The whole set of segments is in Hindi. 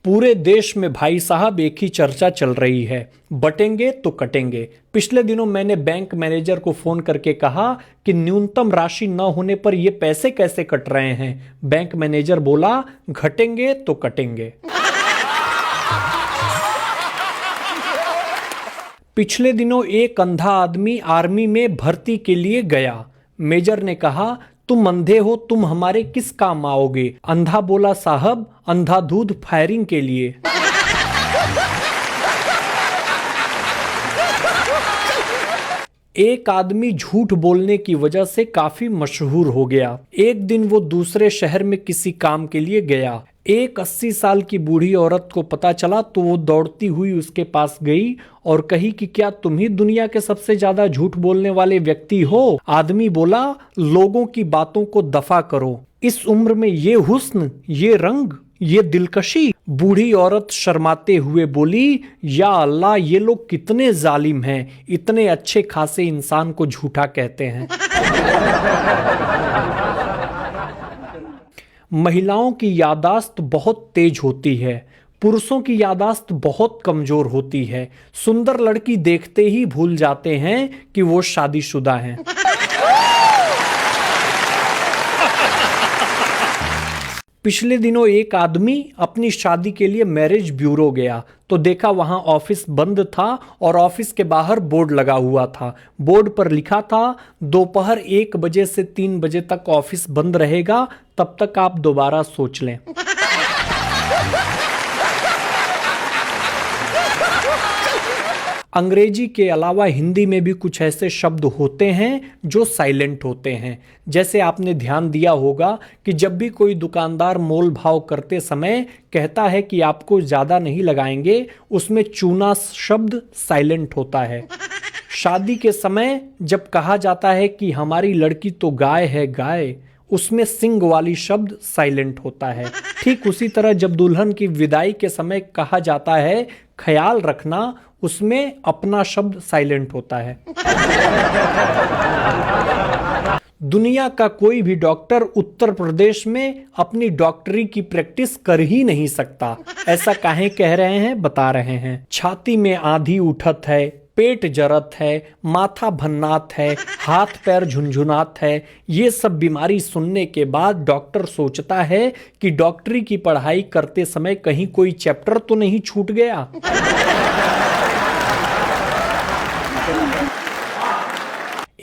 पूरे देश में भाई साहब एक ही चर्चा चल रही है, बटेंगे तो कटेंगे। पिछले दिनों मैंने बैंक मैनेजर को फोन करके कहा कि न्यूनतम राशि न होने पर ये पैसे कैसे कट रहे हैं। बैंक मैनेजर बोला, घटेंगे तो कटेंगे। पिछले दिनों एक अंधा आदमी आर्मी में भर्ती के लिए गया। मेजर ने कहा, तुम अंधे हो, तुम हमारे किस काम आओगे? अंधा बोला, साहब अंधाधुंध फायरिंग के लिए। एक आदमी झूठ बोलने की वजह से काफी मशहूर हो गया। एक दिन वो दूसरे शहर में किसी काम के लिए गया। एक 80 साल की बूढ़ी औरत को पता चला तो वो दौड़ती हुई उसके पास गई और कही कि क्या तुम ही दुनिया के सबसे ज्यादा झूठ बोलने वाले व्यक्ति हो? आदमी बोला, लोगों की बातों को दफा करो। इस उम्र में ये हुस्न, ये रंग, ये दिलकशी। बूढ़ी औरत शर्माते हुए बोली, या अल्लाह, ये लोग कितने जालिम हैं, इतने अच्छे खासे इंसान को झूठा कहते हैं। महिलाओं की यादाश्त बहुत तेज होती है, पुरुषों की यादाश्त बहुत कमजोर होती है। सुंदर लड़की देखते ही भूल जाते हैं कि वो शादीशुदा हैं। पिछले दिनों एक आदमी अपनी शादी के लिए मैरिज ब्यूरो गया तो देखा वहां ऑफिस बंद था और ऑफिस के बाहर बोर्ड लगा हुआ था। बोर्ड पर लिखा था, दोपहर 1 बजे से 3 बजे तक ऑफिस बंद रहेगा, तब तक आप दोबारा सोच लें। अंग्रेजी के अलावा हिंदी में भी कुछ ऐसे शब्द होते हैं जो साइलेंट होते हैं। जैसे आपने ध्यान दिया होगा कि जब भी कोई दुकानदार मोल भाव करते समय कहता है कि आपको ज्यादा नहीं लगाएंगे, उसमें चूना शब्द साइलेंट होता है। शादी के समय जब कहा जाता है कि हमारी लड़की तो गाय है गाय, उसमें सिंग वाली शब्द साइलेंट होता है। ठीक उसी तरह जब दुल्हन की विदाई के समय कहा जाता है ख्याल रखना, उसमें अपना शब्द साइलेंट होता है। दुनिया का कोई भी डॉक्टर उत्तर प्रदेश में अपनी डॉक्टरी की प्रैक्टिस कर ही नहीं सकता। ऐसा काहे कह रहे हैं, बता रहे हैं। छाती में आंधी उठत है, पेट जरत है, माथा भन्नात है, हाथ पैर झुनझुनात है। ये सब बीमारी सुनने के बाद डॉक्टर सोचता है कि डॉक्टरी की पढ़ाई करते समय कहीं कोई चैप्टर तो नहीं छूट गया।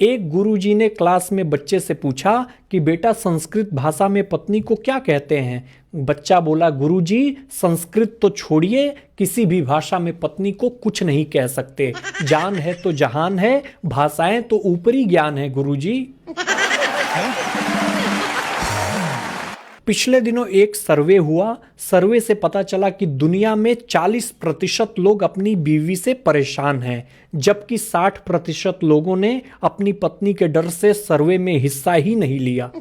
एक गुरुजी ने क्लास में बच्चे से पूछा कि बेटा संस्कृत भाषा में पत्नी को क्या कहते हैं? बच्चा बोला, गुरुजी संस्कृत तो छोड़िए, किसी भी भाषा में पत्नी को कुछ नहीं कह सकते। जान है तो जहान है, भाषाएं तो ऊपरी ज्ञान है गुरुजी। पिछले दिनों एक सर्वे हुआ। सर्वे से पता चला कि दुनिया में 40% लोग अपनी बीवी से परेशान हैं, जबकि 60% लोगों ने अपनी पत्नी के डर से सर्वे में हिस्सा ही नहीं लिया।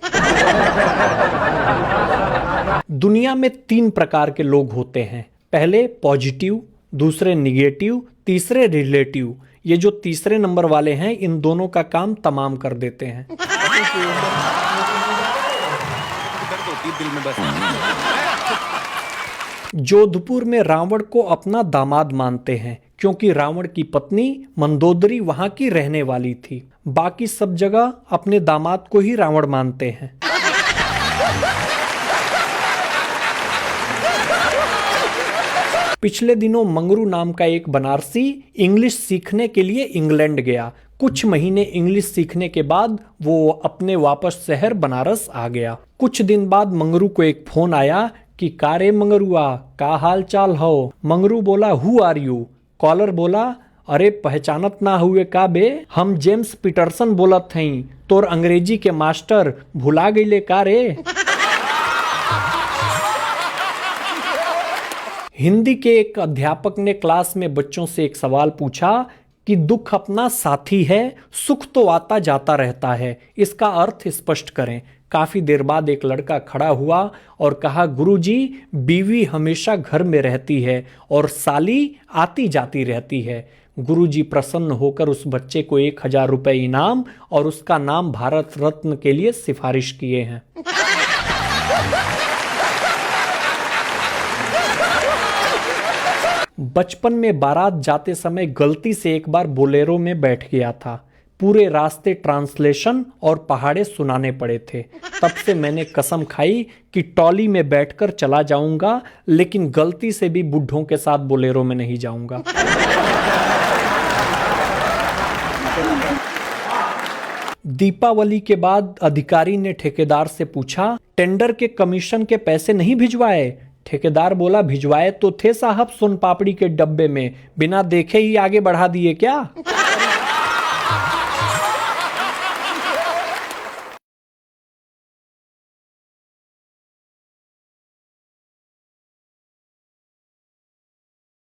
दुनिया में 3 प्रकार के लोग होते हैं। पहले पॉजिटिव, दूसरे निगेटिव, तीसरे रिलेटिव। ये जो तीसरे नंबर वाले हैं, इन दोनों का काम तमाम कर देते हैं। दिल में बस। जोधपुर में रावण को अपना दामाद मानते हैं क्योंकि रावण की पत्नी मंदोदरी वहां की रहने वाली थी। बाकी सब जगह अपने दामाद को ही रावण मानते हैं। पिछले दिनों मंगरू नाम का एक बनारसी इंग्लिश सीखने के लिए इंग्लैंड गया। कुछ महीने इंग्लिश सीखने के बाद वो अपने वापस शहर बनारस आ गया। कुछ दिन बाद मंगरू को एक फोन आया कि कारे मंगरुआ, का हाल चाल हो? मंगरू बोला, हु आर यू? कॉलर बोला, अरे पहचानत ना हुए का बे, हम जेम्स पीटरसन बोलत हई, तोर अंग्रेजी के मास्टर भुला गईले का रे? हिंदी के एक अध्यापक ने क्लास में बच्चों से एक सवाल पूछा कि दुख अपना साथी है, सुख तो आता जाता रहता है, इसका अर्थ स्पष्ट करें। काफी देर बाद एक लड़का खड़ा हुआ और कहा, गुरुजी, बीवी हमेशा घर में रहती है और साली आती जाती रहती है। गुरुजी प्रसन्न होकर उस बच्चे को 1000 रुपए इनाम और उसका नाम भारत रत्न के लिए सिफारिश किए हैं। बचपन में बारात जाते समय गलती से एक बार बोलेरो में बैठ गया था। पूरे रास्ते ट्रांसलेशन और पहाड़े सुनाने पड़े थे। तब से मैंने कसम खाई कि ट्रॉली में बैठकर चला जाऊंगा, लेकिन गलती से भी बुढ़ों के साथ बोलेरो में नहीं जाऊंगा। दीपावली के बाद अधिकारी ने ठेकेदार से पूछा, टेंडर के कमीशन के पैसे नहीं भिजवाए? ठेकेदार बोला, भिजवाए तो थे साहब, सोन पापड़ी के डब्बे में, बिना देखे ही आगे बढ़ा दिए क्या?